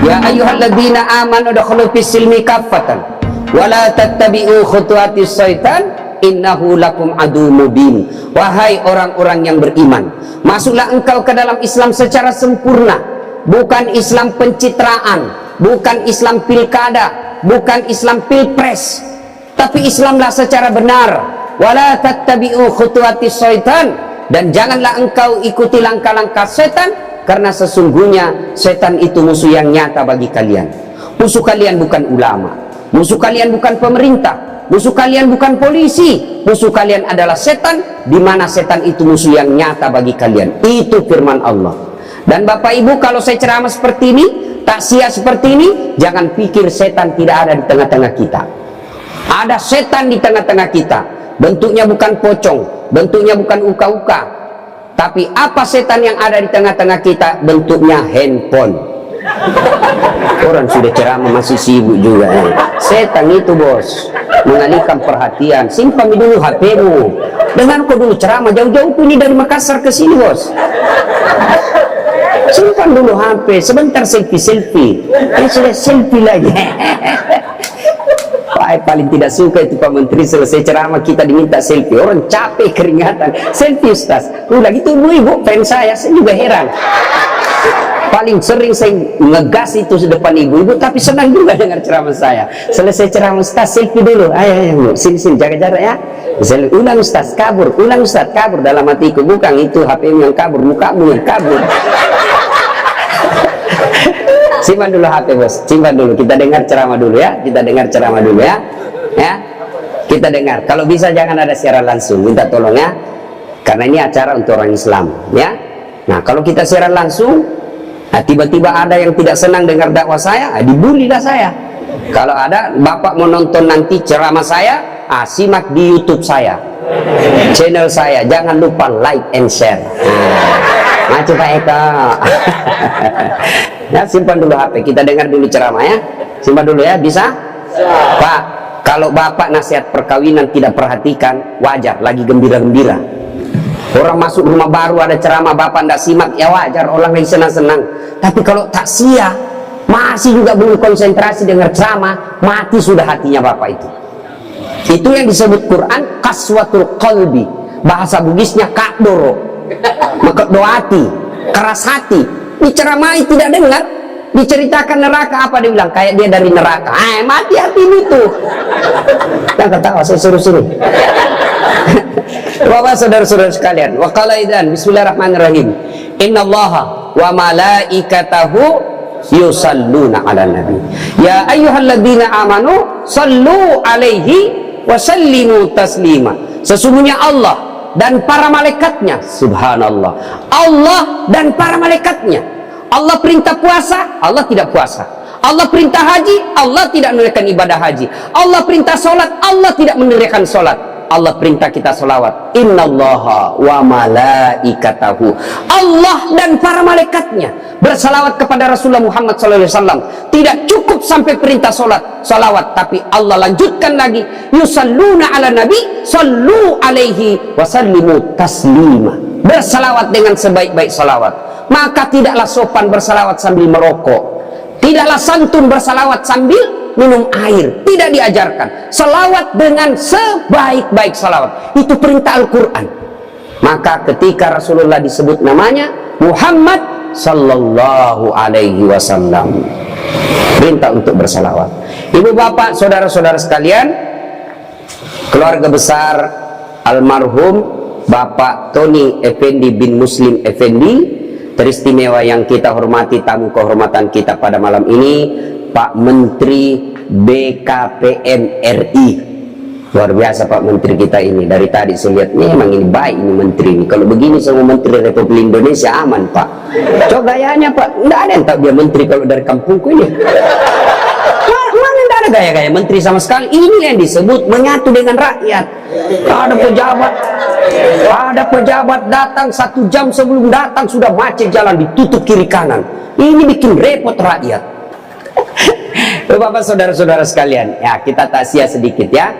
Ya ayyuhalladzina amanu dakhulu fis silmi kaffatan wa la tattabi'u khutuwatis syaitan innahu lakum adu mubin. Wahai orang-orang yang beriman, masuklah engkau ke dalam Islam secara sempurna, bukan Islam pencitraan, bukan Islam pilkada, bukan Islam pilpres, tapi Islamlah secara benar. Wala tattabi'u khutuwatis syaitan, dan janganlah engkau ikuti langkah-langkah setan, karena sesungguhnya setan itu musuh yang nyata bagi kalian. Musuh kalian bukan ulama, musuh kalian bukan pemerintah, musuh kalian bukan polisi, musuh kalian adalah setan, di mana setan itu musuh yang nyata bagi kalian. Itu firman Allah. Dan Bapak Ibu, kalau saya ceramah seperti ini, taksiah seperti ini, jangan pikir setan tidak ada di tengah-tengah kita. Ada setan di tengah-tengah kita. Bentuknya bukan pocong, bentuknya bukan uka-uka, tapi apa setan yang ada di tengah-tengah kita? Bentuknya handphone. Orang sudah ceramah masih sibuk juga. Setan itu bos, mengalihkan perhatian. Simpan dulu HP-mu. Dengan kau dulu ceramah jauh-jauh ini dari Makassar ke sini bos. Simpan dulu HP. Sebentar selfie. Ini sudah selfie lagi. Paling tidak suka itu Pak Menteri, selesai ceramah kita diminta selfie. Orang capek keringatan. Selfie Ustaz. Udah gitu ibu fans saya juga heran. Paling sering saya ngegas itu di depan ibu-ibu, tapi senang juga dengar ceramah saya. Selesai ceramah, Ustaz selfie dulu. Ayo sini jaga jarak ya. Ulang Ustaz, kabur. Ulang Ustaz, kabur. Dalam hatiku, bukan itu HP-mu yang kabur, mukamu yang kabur. Simpan dulu HP bos, simpan dulu. Kita dengar ceramah dulu ya. Kita dengar ceramah dulu ya. Ya, kita dengar. Kalau bisa jangan ada siaran langsung, minta tolong ya. Karena ini acara untuk orang Islam ya. Nah kalau kita siaran langsung, tiba-tiba ada yang tidak senang dengar dakwah saya, dibulilah saya. Kalau ada bapak mau nonton nanti ceramah saya, simak di YouTube saya, channel saya. Jangan lupa like and share. Maju Pak Eka. Ya, simpan dulu HP, kita dengar dulu ceramah ya. Simpan dulu ya, bisa? Pak, kalau bapak nasihat perkawinan tidak perhatikan, wajar, lagi gembira-gembira. Orang masuk rumah baru ada ceramah, bapak tidak simak, ya wajar, orang lagi senang-senang. Tapi kalau taksiah, masih juga belum konsentrasi dengar ceramah, mati sudah hatinya bapak itu. Itu yang disebut Quran kaswatul qalbi, bahasa Bugisnya kakdoro, doati, keras hati. Diceramai tidak dengar, diceritakan neraka, apa dia bilang? Kayak dia dari neraka. Mati hatimu tuh. Jangan ketawa, saya suruh-suruh. Bapak saudara-saudara sekalian, wa qala idzan bismillahirrahmanirrahim. Innallaha wa malaikatahu yusalluna 'alan nabi. Ya ayyuhalladzina amanu sallu 'alaihi wa sallimu taslima. Sesungguhnya Allah dan para malaikatnya, subhanallah, Allah dan para malaikatnya. Allah perintah puasa, Allah tidak puasa. Allah perintah haji, Allah tidak menunaikan ibadah haji. Allah perintah sholat, Allah tidak menunaikan sholat. Allah perintah kita sholawat. Innallaha wa malaikatahu. Allah dan para malaikatnya bersalawat kepada Rasulullah Muhammad SAW. Tidak cukup sampai perintah salawat, tapi Allah lanjutkan lagi. Yusalluna ala nabi, sallu alaihi wasallimu taslima. Bersalawat dengan sebaik-baik salawat. Maka tidaklah sopan bersalawat sambil merokok. Tidaklah santun bersalawat sambil minum air. Tidak diajarkan. Salawat dengan sebaik-baik salawat. Itu perintah Al-Quran. Maka ketika Rasulullah disebut namanya Muhammad sallallahu alaihi wasallam, perintah untuk bersalawat. Ibu bapak saudara-saudara sekalian, keluarga besar almarhum Bapak Tony Effendi bin Muslim Effendi, teristimewa yang kita hormati, tamu kehormatan kita pada malam ini, Pak Menteri BKPM RI. Luar biasa Pak Menteri kita ini. Dari tadi saya lihat, memang ini baik ini Menteri ini. Kalau begini semua Menteri Republik Indonesia aman Pak. Coba gayanya Pak, enggak ada yang tahu dia Menteri kalau dari kampungku ini. Mana enggak ada gaya-gaya Menteri sama sekali. Ini yang disebut menyatu dengan rakyat. Ada pejabat datang 1 jam sebelum datang sudah macet jalan, ditutup kiri kanan. Ini bikin repot rakyat. Bapak saudara-saudara sekalian, ya kita takziah sedikit ya.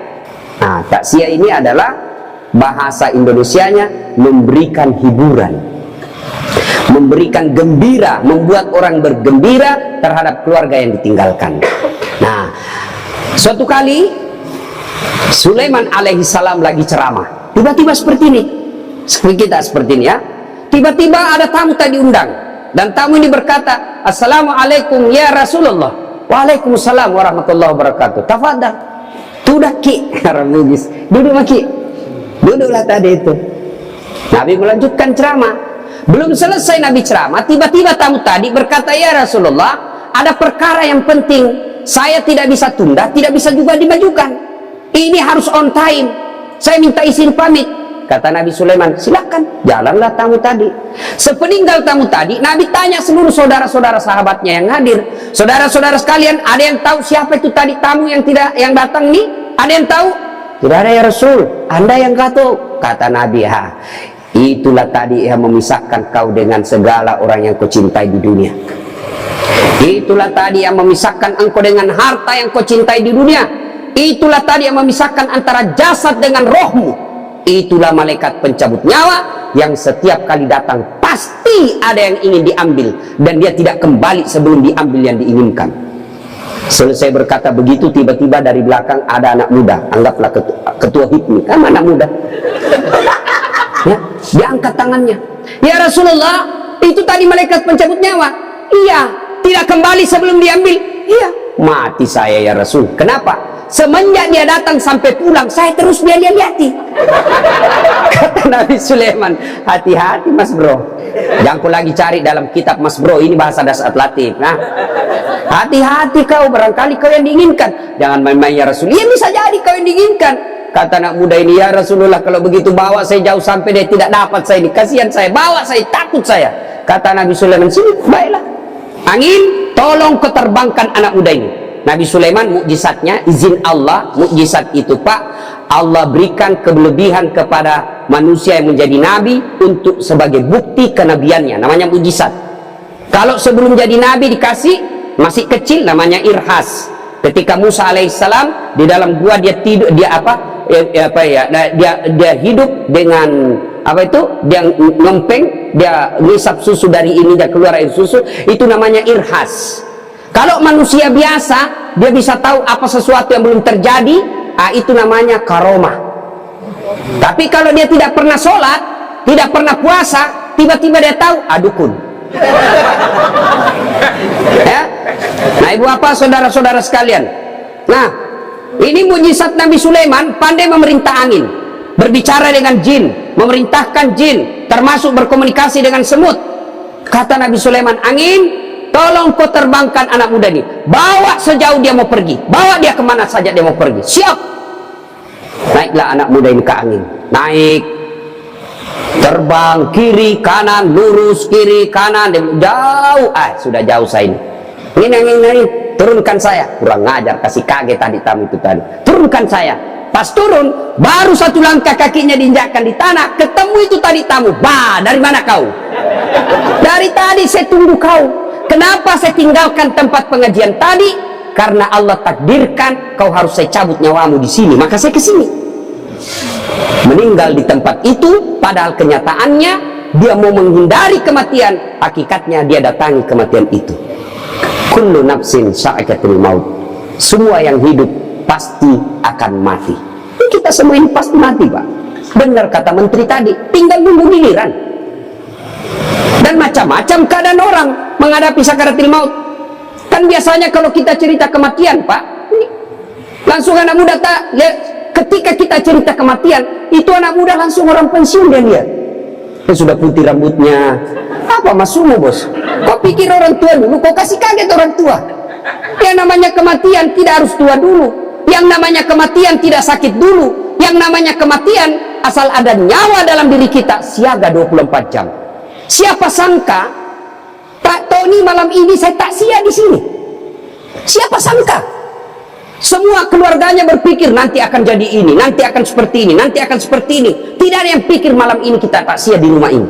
Nah, takziah ini adalah bahasa Indonesianya memberikan hiburan. memberikan gembira, membuat orang bergembira terhadap keluarga yang ditinggalkan. Nah, suatu kali Sulaiman alaihissalam lagi ceramah, tiba-tiba seperti ini, seperti kita seperti ini ya. Tiba-tiba ada tamu tadi undang, dan tamu ini berkata, "Assalamualaikum ya Rasulullah." "Waalaikumsalam warahmatullahi wabarakatuh." "Tafadhal." "Tudah ki." Orang Bugis, "Duduk maki." Duduklah tadi itu. Nabi melanjutkan ceramah. Belum selesai Nabi ceramah, tiba-tiba tamu tadi berkata, "Ya Rasulullah, ada perkara yang penting, saya tidak bisa tunda, tidak bisa juga dimajukan. Ini harus on time. Saya minta izin pamit." Kata Nabi Sulaiman, "Silakan, jalanlah tamu tadi." Sepeninggal tamu tadi, Nabi tanya seluruh saudara-saudara sahabatnya yang hadir, "Saudara-saudara sekalian, ada yang tahu siapa itu tadi tamu yang datang nih? Ada yang tahu?" "Tidak ada ya Rasul, Anda yang tahu." Kata Nabi, "Itulah tadi yang memisahkan kau dengan segala orang yang kau cintai di dunia. Itulah tadi yang memisahkan engkau dengan harta yang kau cintai di dunia. Itulah tadi yang memisahkan antara jasad dengan rohmu. Itulah malaikat pencabut nyawa yang setiap kali datang pasti ada yang ingin diambil, dan dia tidak kembali sebelum diambil yang diinginkan." Selesai berkata begitu, tiba-tiba dari belakang ada anak muda, anggaplah ketua HIPMI, kan anak muda ya, dia angkat tangannya, "Ya Rasulullah, itu tadi malaikat pencabut nyawa." "Iya." "Tidak kembali sebelum diambil?" "Iya." "Mati saya ya Rasul." "Kenapa?" "Semenjak dia datang sampai pulang, saya terus dia lihat-lihati." Kata Nabi Sulaiman, "Hati-hati Mas Bro, jangan kau lagi cari dalam kitab Mas Bro, ini bahasa dasar latif. Nah, hati-hati kau, barangkali kau yang diinginkan. Jangan main-main ya Rasul." "Iya, bisa jadi kau yang diinginkan." Kata anak muda ini, "Ya Rasulullah, kalau begitu bawa saya jauh sampai dia tidak dapat saya ini, kasihan saya, bawa saya, takut saya." Kata Nabi Sulaiman, "Sini, baiklah. Angin, tolong kau terbangkan anak muda ini." Nabi Sulaiman mukjizatnya, izin Allah, mukjizat itu Pak, Allah berikan kelebihan kepada manusia yang menjadi nabi untuk sebagai bukti kenabiannya, namanya mukjizat. Kalau sebelum jadi nabi dikasih masih kecil, namanya irhas. Ketika Musa alaihissalam di dalam gua, dia tidur, dia hidup dengan dia ngempeng, dia ngisap susu dari ini, dia keluar air susu, itu namanya irhas. Kalau manusia biasa, dia bisa tahu apa sesuatu yang belum terjadi, itu namanya karomah. Tapi kalau dia tidak pernah sholat, tidak pernah puasa, tiba-tiba dia tahu, dukun. Ya? Nah, ibu apa, saudara-saudara sekalian, nah ini mukjizat Nabi Sulaiman, pandai memerintah angin, berbicara dengan jin, memerintahkan jin, termasuk berkomunikasi dengan semut. Kata Nabi Sulaiman, "Angin, tolong kau terbangkan anak muda ini, bawa sejauh dia mau pergi, bawa dia kemana saja dia mau pergi." "Siap." Naiklah anak muda ini ke angin, naik, terbang kiri kanan, lurus kiri kanan, jauh, sudah jauh saya ini. Ini, turunkan saya. Kurang ngajar, kasih kaget tadi tamu itu tadi. Turunkan saya. Pas turun, baru satu langkah kakinya diinjakkan di tanah, ketemu itu tadi tamu. "Bah, dari mana kau?" "Dari tadi saya tunggu kau." "Kenapa saya tinggalkan tempat pengajian tadi?" "Karena Allah takdirkan kau harus saya cabut nyawamu di sini, maka saya ke sini." Meninggal di tempat itu, padahal kenyataannya dia mau menghindari kematian, hakikatnya dia datangi kematian itu. Kullu nafsin sa'ikatul maut. Semua yang hidup pasti akan mati. Kita semua ini pasti mati, Pak. Benar kata menteri tadi, tinggal nunggu giliran. Dan macam-macam keadaan orang menghadapi sakaratul maut. Kan biasanya kalau kita cerita kematian, Pak, langsung anak muda ketika kita cerita kematian, itu anak muda langsung orang pensiun dia lihat. Sudah putih rambutnya. Apa masukmu, Bos? Kau pikir orang tua dulu, kau kasih kaget orang tua. Yang namanya kematian tidak harus tua dulu. Yang namanya kematian tidak sakit dulu. Yang namanya kematian, asal ada nyawa dalam diri kita, siaga 24 jam. Siapa sangka Pak Tony malam ini saya takziah di sini? Siapa sangka? Semua keluarganya berpikir nanti akan jadi ini, nanti akan seperti ini, nanti akan seperti ini. Tidak ada yang pikir malam ini kita takziah di rumah ini.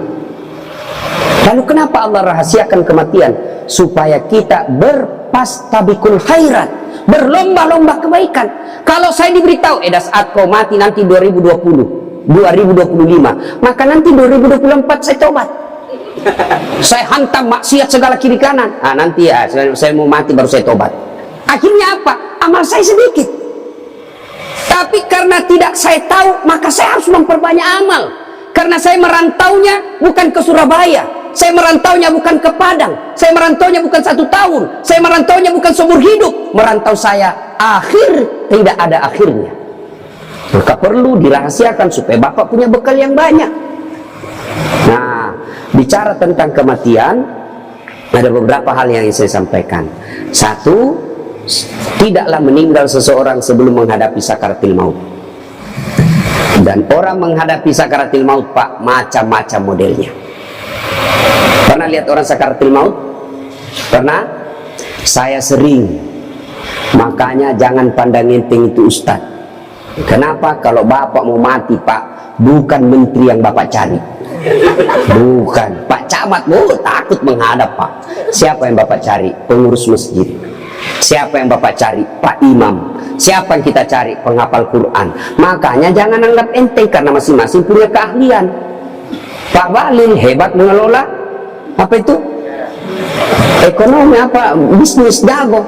Lalu kenapa Allah rahasiakan kematian? Supaya kita berpastabikul khairat, berlomba-lomba kebaikan. Kalau saya diberitahu, saat kau mati nanti 2020, 2025, maka nanti 2024 saya tobat. Saya hantam maksiat segala kiri kanan. Nanti ya saya mau mati baru saya tobat. Akhirnya apa? Amal saya sedikit. Tapi karena tidak saya tahu, maka saya harus memperbanyak amal. Karena saya merantaunya bukan ke Surabaya, saya merantaunya bukan ke Padang, saya merantaunya bukan 1 tahun, saya merantaunya bukan seumur hidup. Merantau saya akhir tidak ada akhirnya. Maka perlu dirahasiakan supaya Bapak punya bekal yang banyak. Nah, bicara tentang kematian, ada beberapa hal yang saya sampaikan. Satu, tidaklah meninggal seseorang sebelum menghadapi sakaratil maut. Dan orang menghadapi sakaratil maut, Pak, macam-macam modelnya. Pernah lihat orang sakaratil maut? Pernah? Saya sering. Makanya jangan pandang enteng itu Ustaz. Kenapa? Kalau Bapak mau mati, Pak, bukan menteri yang Bapak cari. Bukan. Pak Camat, takut menghadap, Pak. Siapa yang Bapak cari? Pengurus masjid. Siapa yang Bapak cari? Pak Imam. Siapa yang kita cari? Penghafal Quran. Makanya jangan anggap enteng, karena masing-masing punya keahlian. Pak Balil hebat mengelola apa itu? Ekonomi, apa? Bisnis jago.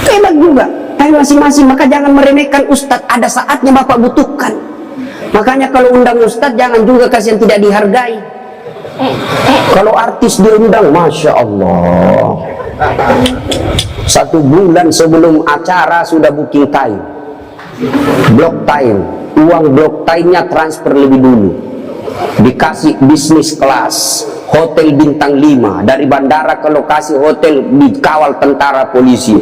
Hebat juga. Tapi masing-masing, maka jangan meremehkan Ustadz. Ada saatnya Bapak butuhkan. Makanya kalau undang Ustadz, jangan juga kasih yang tidak dihargai. Kalau artis diundang, Masya Allah, 1 bulan sebelum acara sudah booking time, block time, uang block time-nya transfer lebih dulu, dikasih bisnis kelas, hotel bintang 5, dari bandara ke lokasi hotel dikawal tentara polisi.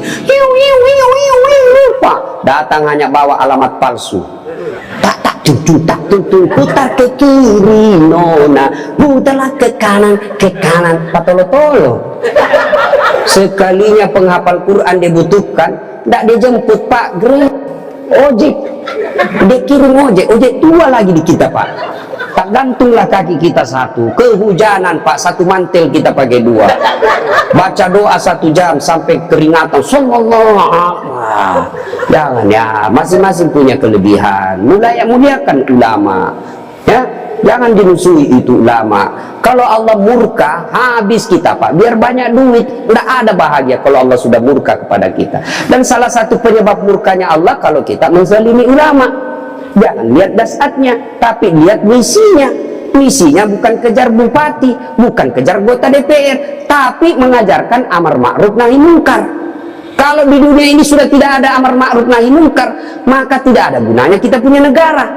Pak datang hanya bawa alamat palsu. Tak putar ke kiri nona, putarlah ke kanan patolo-tolo. Sekalinya penghafal Quran dibutuhkan, tidak dijemput Pak, Grab, ojek, dia kirim ojek tua lagi di kita, Pak. Tak gantunglah kaki kita 1, kehujanan Pak, 1 mantel kita pakai 2, baca doa 1 jam sampai keringatan. Jangan ya, masing-masing punya kelebihan. Muliakan ulama, ya, jangan dimusuhi itu ulama. Kalau Allah murka, habis kita, Pak. Biar banyak duit, tidak ada bahagia kalau Allah sudah murka kepada kita. Dan salah satu penyebab murkanya Allah kalau kita menzalimi ulama. Jangan lihat dasarnya, tapi lihat misinya. Misinya bukan kejar bupati, bukan kejar anggota DPR, tapi mengajarkan amar ma'ruf nahi munkar. Kalau di dunia ini sudah tidak ada amar ma'ruf nahi munkar, maka tidak ada gunanya kita punya negara.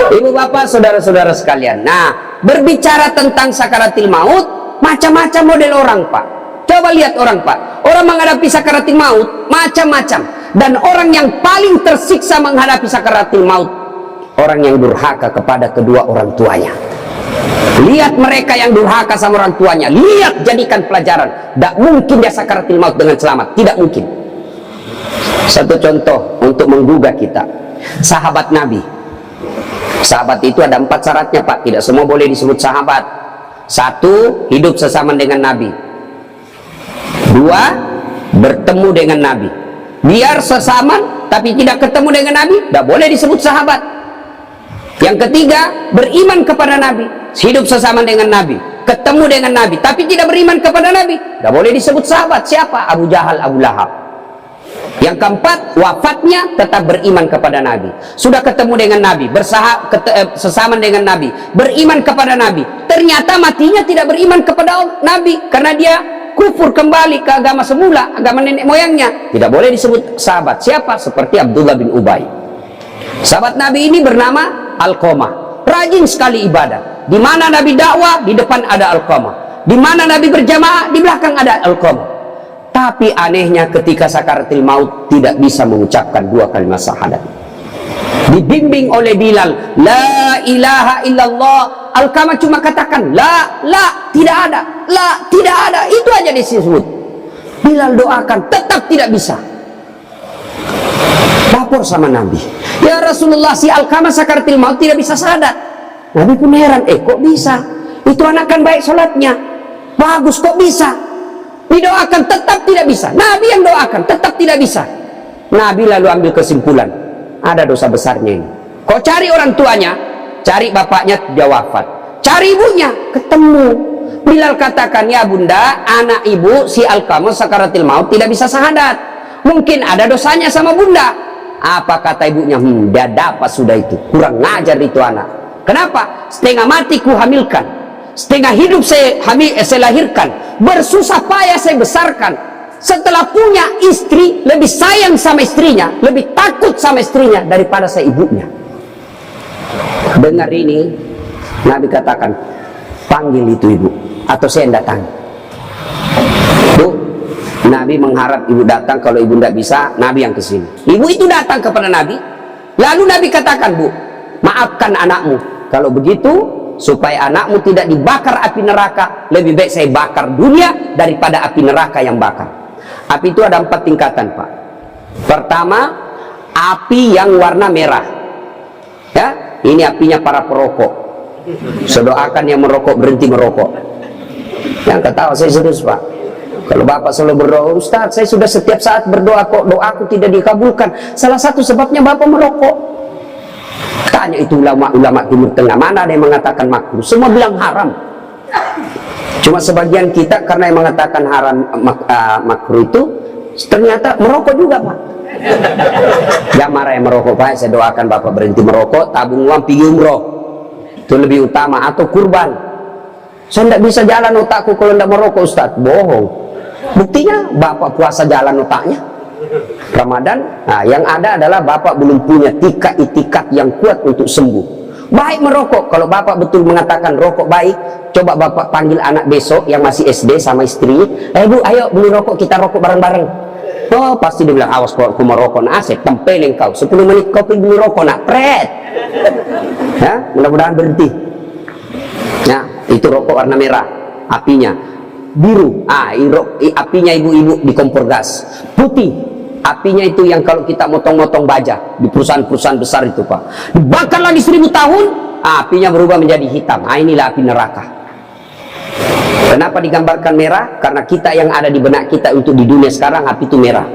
Ibu bapak, saudara-saudara sekalian, nah, berbicara tentang sakaratil maut, macam-macam model orang, Pak. Coba lihat orang, Pak. Orang menghadapi sakaratil maut macam-macam. Dan orang yang paling tersiksa menghadapi sakaratil maut, orang yang durhaka kepada kedua orang tuanya. Lihat mereka yang durhaka sama orang tuanya, lihat, jadikan pelajaran. Tidak mungkin dia sakaratil maut dengan selamat, tidak mungkin. Satu contoh untuk menggugah kita, sahabat Nabi. Sahabat itu ada 4 syaratnya, Pak. Tidak semua boleh disebut sahabat. 1, hidup sesama dengan Nabi. 2, bertemu dengan Nabi. Biar sesama tapi tidak ketemu dengan Nabi, tidak boleh disebut sahabat. Yang ketiga, beriman kepada Nabi, hidup sesama dengan Nabi, ketemu dengan Nabi, tapi tidak beriman kepada Nabi, tidak boleh disebut sahabat. Siapa? Abu Jahal, Abu Lahab. Yang keempat, wafatnya tetap beriman kepada Nabi, sudah ketemu dengan Nabi, sesama dengan Nabi, beriman kepada Nabi, ternyata matinya tidak beriman kepada Nabi karena dia kufur kembali ke agama semula, agama nenek moyangnya. Tidak boleh disebut sahabat. Siapa? Seperti Abdullah bin Ubay. Sahabat Nabi ini bernama Alqamah, rajin sekali ibadah. Di mana Nabi dakwah, di depan ada Alqamah. Di mana Nabi berjamaah, di belakang ada Alqamah. Tapi anehnya ketika sakaratil maut tidak bisa mengucapkan 2 kalimat syahadat. Dibimbing oleh Bilal, la ilaha illallah. Alqamah cuma katakan la, tidak ada, la, tidak ada. Itu aja disebut. Bilal doakan, tetap tidak bisa. Lapor sama Nabi, ya Rasulullah, si Alqamah sakaratil maut tidak bisa syahadat. Nabi pun heran, kok bisa? Itu anak kan baik sholatnya, bagus, kok bisa? Didoakan tetap tidak bisa. Nabi yang doakan tetap tidak bisa. Nabi lalu ambil kesimpulan, ada dosa besarnya ini. Kau cari orang tuanya, cari bapaknya dia wafat, cari ibunya, ketemu. Bilal katakan, ya bunda, anak ibu si Alqamah sakaratil maut tidak bisa syahadat, mungkin ada dosanya sama bunda. Apa kata ibunya? Dia dapat sudah itu, kurang ngajar itu anak. Kenapa? Setengah mati ku hamilkan, setengah hidup saya lahirkan, bersusah payah saya besarkan. Setelah punya istri, lebih sayang sama istrinya, lebih takut sama istrinya daripada saya ibunya. Dengar ini, Nabi katakan, panggil itu ibu, atau saya datang. Bu, Nabi mengharap ibu datang. Kalau ibu tidak bisa, Nabi yang kesini. Ibu itu datang kepada Nabi. Lalu Nabi katakan, bu, maafkan anakmu. Kalau begitu, supaya anakmu tidak dibakar api neraka, lebih baik saya bakar dunia daripada api neraka yang bakar. Api itu ada 4 tingkatan, Pak. Pertama, api yang warna merah. Ya, ini apinya para perokok. Sedoakan yang merokok berhenti merokok. Yang ketawa saya serius, Pak. Kalau Bapak selalu berdoa, Ustaz, saya sudah setiap saat berdoa kok, doaku tidak dikabulkan. Salah satu sebabnya Bapak merokok. Tanya itu ulama-ulama Timur Tengah, mana ada yang mengatakan makruh? Semua bilang haram. Cuma sebagian kita karena yang mengatakan haram makruh itu ternyata merokok juga, Pak. Jangan marah yang merokok, Pak. Saya doakan Bapak berhenti merokok, tabung uang pergi umroh. Itu lebih utama, atau kurban. Saya tidak bisa jalan otakku kalau tidak merokok, Ustaz. Bohong. Buktinya Bapak puasa jalan otaknya. Ramadan, nah yang ada adalah Bapak belum punya itikat yang kuat untuk sembuh. Baik merokok, kalau Bapak betul mengatakan rokok baik, coba Bapak panggil anak besok yang masih SD sama istrinya, Bu, ayo beli rokok, kita rokok bareng-bareng. Oh, pasti dia bilang, awas kalau aku merokok, nah saya tempelin kau, 10 menit kau beli rokok, nak pret. Ya, mudah-mudahan berhenti. Ya, itu rokok warna merah, apinya biru, apinya ibu-ibu di kompor gas. Putih, apinya itu yang kalau kita motong-motong baja di perusahaan-perusahaan besar itu, Pak, dibakar lagi 1000 tahun, apinya berubah menjadi hitam. Inilah api neraka. Kenapa digambarkan merah? Karena kita yang ada di benak kita untuk di dunia sekarang, api itu merah.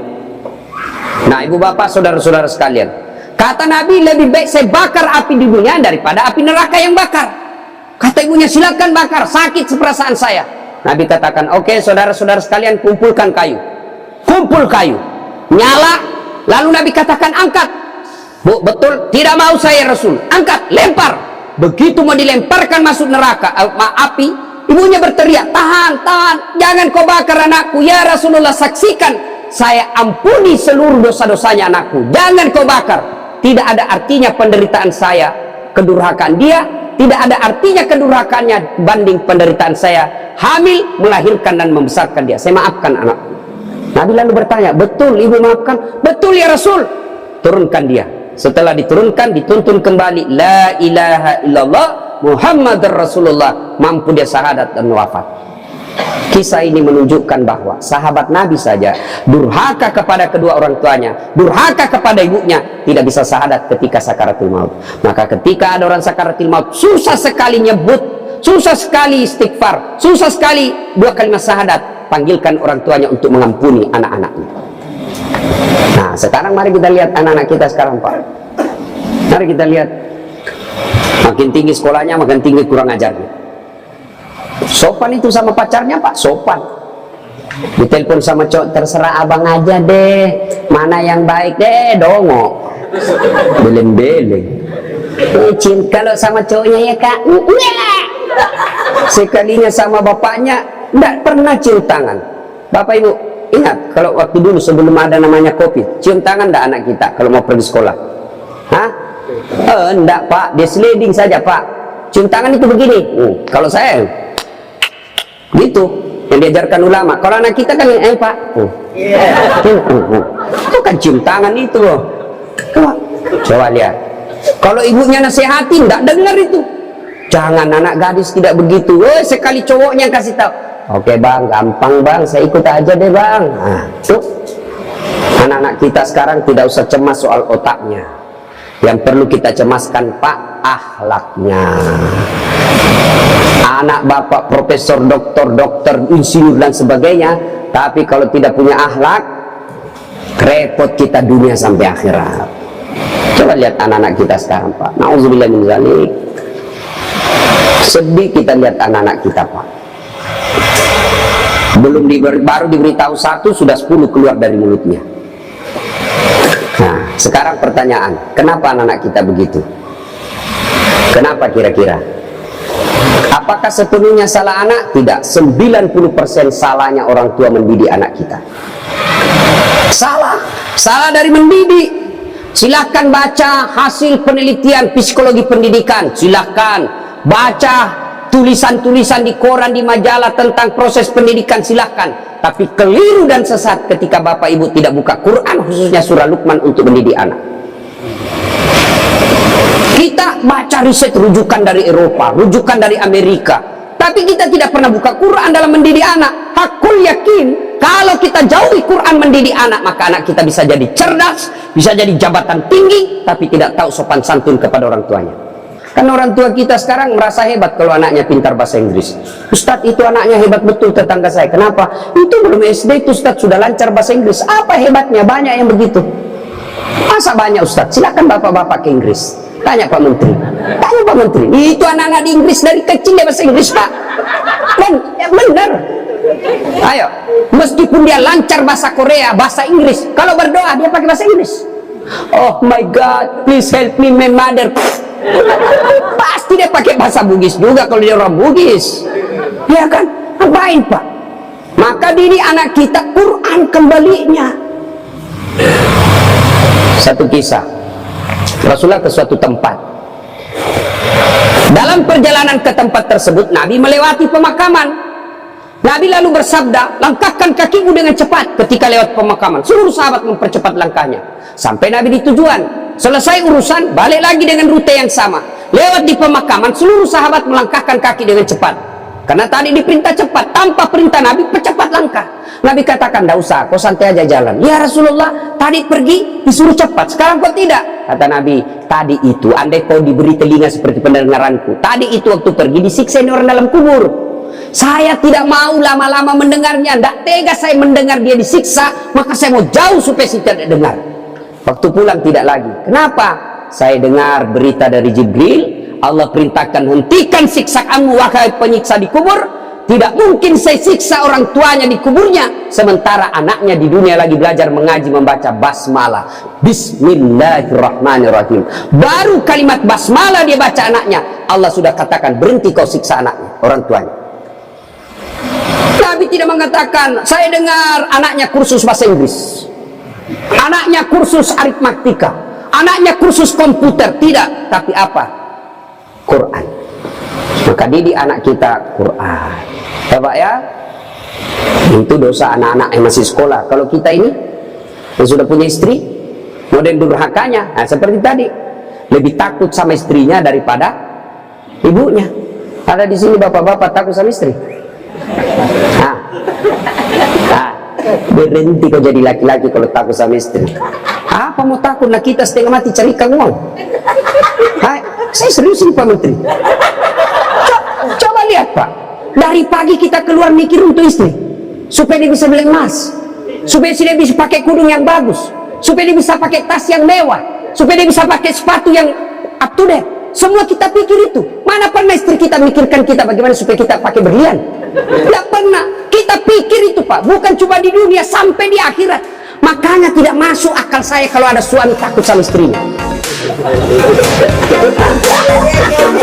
Nah, ibu bapak, saudara-saudara sekalian, kata Nabi, lebih baik saya bakar api di dunia daripada api neraka yang bakar. Kata ibunya, silakan bakar, sakit seperasaan saya. Nabi katakan, oke, saudara-saudara sekalian, kumpulkan kayu. Kumpul kayu, nyala. Lalu Nabi katakan, angkat. Bu, betul, tidak mau saya Rasul. Angkat, lempar. Begitu mau dilemparkan masuk neraka, api, ibunya berteriak, tahan, tahan, jangan kau bakar anakku. Ya Rasulullah, saksikan, saya ampuni seluruh dosa-dosanya anakku, jangan kau bakar. Tidak ada artinya penderitaan saya kedurhakaan dia, tidak ada artinya kedurhakaannya banding penderitaan saya hamil, melahirkan dan membesarkan dia. Saya maafkan anakku. Nabi lalu bertanya, betul ibu maafkan? Betul ya Rasul. Turunkan dia. Setelah diturunkan, dituntun kembali, la ilaha illallah Muhammad Rasulullah. Mampu dia syahadat dan wafat. Kisah ini menunjukkan bahwa sahabat Nabi saja durhaka kepada kedua orang tuanya, durhaka kepada ibunya, tidak bisa syahadat ketika sakaratul maut. Maka ketika ada orang sakaratul maut, susah sekali nyebut, susah sekali istighfar, susah sekali 2 kalimat syahadat, panggilkan orang tuanya untuk mengampuni anak-anaknya. Nah, sekarang mari kita lihat anak-anak kita sekarang, Pak. Mari kita lihat, makin tinggi sekolahnya, makin tinggi kurang ajarnya. Sopan itu sama pacarnya, Pak, sopan. Ditelepon sama cowok, terserah abang aja deh, mana yang baik deh, dongok, beleng-beleng. Kalau sama cowoknya ya kak, sekalinya sama bapaknya tidak pernah cium tangan. Bapak ibu ingat, kalau waktu dulu sebelum ada namanya COVID, cium tangan tidak anak kita kalau mau pergi sekolah? Hah? Enggak, Pak, dia sliding saja, Pak. Cium tangan itu begini. Kalau saya gitu yang diajarkan ulama. Kalau anak kita kan Pak, itu kan cium tangan itu loh. Coba lihat, kalau ibunya nasihatin tidak dengar itu. Jangan, anak gadis tidak begitu. Sekali cowoknya kasih tahu, oke bang, gampang bang, saya ikut aja deh bang. Nah, tuh anak-anak kita sekarang tidak usah cemas soal otaknya. Yang perlu kita cemaskan, Pak, akhlaknya. Anak bapak profesor, dokter, insinyur dan sebagainya, tapi kalau tidak punya akhlak, repot kita dunia sampai akhirat. Coba lihat anak-anak kita sekarang, Pak. Nauzubillah min dzalik. Sedih kita lihat anak-anak kita, Pak. Baru diberitahu satu, sudah 10 keluar dari mulutnya. Nah, sekarang pertanyaan, kenapa anak-anak kita begitu? Kenapa kira-kira? Apakah sepenuhnya salah anak? Tidak. 90% salahnya orang tua mendidik anak kita. Salah dari mendidik. Silahkan baca hasil penelitian psikologi pendidikan. Silahkan baca tulisan-tulisan di koran, di majalah tentang proses pendidikan. Silahkan. Tapi keliru dan sesat ketika bapak ibu tidak buka Quran, khususnya surah Luqman untuk mendidik anak. Kita baca riset rujukan dari Eropa, rujukan dari Amerika, tapi kita tidak pernah buka Quran dalam mendidik anak. Hakul yakin, kalau kita jauhi Quran mendidik anak, maka anak kita bisa jadi cerdas, bisa jadi jabatan tinggi, tapi tidak tahu sopan santun kepada orang tuanya. Kan orang tua kita sekarang merasa hebat kalau anaknya pintar bahasa Inggris. Ustadz, itu anaknya hebat betul, tetangga saya. Kenapa? Itu belum SD itu Ustadz sudah lancar bahasa Inggris. Apa hebatnya? Banyak yang begitu. Masa banyak Ustadz? Silakan bapak-bapak ke Inggris. Tanya Pak Menteri. Tanya Pak Menteri. Itu anak-anak di Inggris dari kecil dia bahasa Inggris, Pak. Dan ya benar. Ayo, meskipun dia lancar bahasa Korea, bahasa Inggris, kalau berdoa dia pakai bahasa Inggris. Oh my God, please help me my mother. Pasti dia pakai bahasa Bugis juga kalau dia orang Bugis. Ya kan? Ngapain, Pak? Maka didik anak kita Quran kembalinya. Satu kisah. Rasulullah ke suatu tempat. Dalam perjalanan ke tempat tersebut, Nabi melewati pemakaman. Nabi lalu bersabda, langkahkan kakimu dengan cepat ketika lewat pemakaman. Seluruh sahabat mempercepat langkahnya. Sampai Nabi di tujuan. Selesai urusan, balik lagi dengan rute yang sama. Lewat di pemakaman, seluruh sahabat melangkahkan kaki dengan cepat. Karena tadi diperintah cepat, tanpa perintah Nabi, percepat langkah. Nabi katakan, tidak usah, kau santai aja jalan. Ya Rasulullah, tadi pergi disuruh cepat, sekarang kau tidak. Kata Nabi, tadi itu andai kau diberi telinga seperti pendengaranku, tadi itu waktu pergi disiksa orang dalam kubur. Saya tidak mau lama-lama mendengarnya, tidak tega saya mendengar dia disiksa, maka saya mau jauh supaya saya tidak dengar. Waktu pulang tidak lagi. Kenapa? Saya dengar berita dari Jibril, Allah perintahkan hentikan siksaanmu wahai penyiksa di kubur. Tidak mungkin saya siksa orang tuanya di kuburnya sementara anaknya di dunia lagi belajar mengaji membaca basmalah. Bismillahirrahmanirrahim. Baru kalimat basmalah dia baca anaknya, Allah sudah katakan berhenti kau siksa anaknya, orang tuanya. Nabi tidak mengatakan saya dengar anaknya kursus bahasa Inggris, anaknya kursus aritmatika, anaknya kursus komputer. Tidak, tapi apa? Quran. Maka didik anak kita Quran. Ya Pak ya, itu dosa anak-anak yang masih sekolah. Kalau kita ini yang sudah punya istri, model durhakanya, nah seperti tadi, lebih takut sama istrinya daripada ibunya. Ada di sini bapak-bapak takut sama istri. Berhenti kau jadi laki-laki kalau takut sama istri. Apa mau takut? Nah kita setengah mati cari uang. Saya serius ini Pak Menteri. Coba lihat Pak, dari pagi kita keluar mikir untuk istri, supaya dia bisa beli emas, supaya dia bisa pakai kudung yang bagus, supaya dia bisa pakai tas yang mewah, supaya dia bisa pakai sepatu yang up to date. Semua kita pikir itu. Mana pernah istri kita mikirkan kita bagaimana supaya kita pakai berlian? Tidak pernah. Kita pikir itu Pak, bukan cuma di dunia, sampai di akhirat. Makanya tidak masuk akal saya kalau ada suami takut sama istrinya.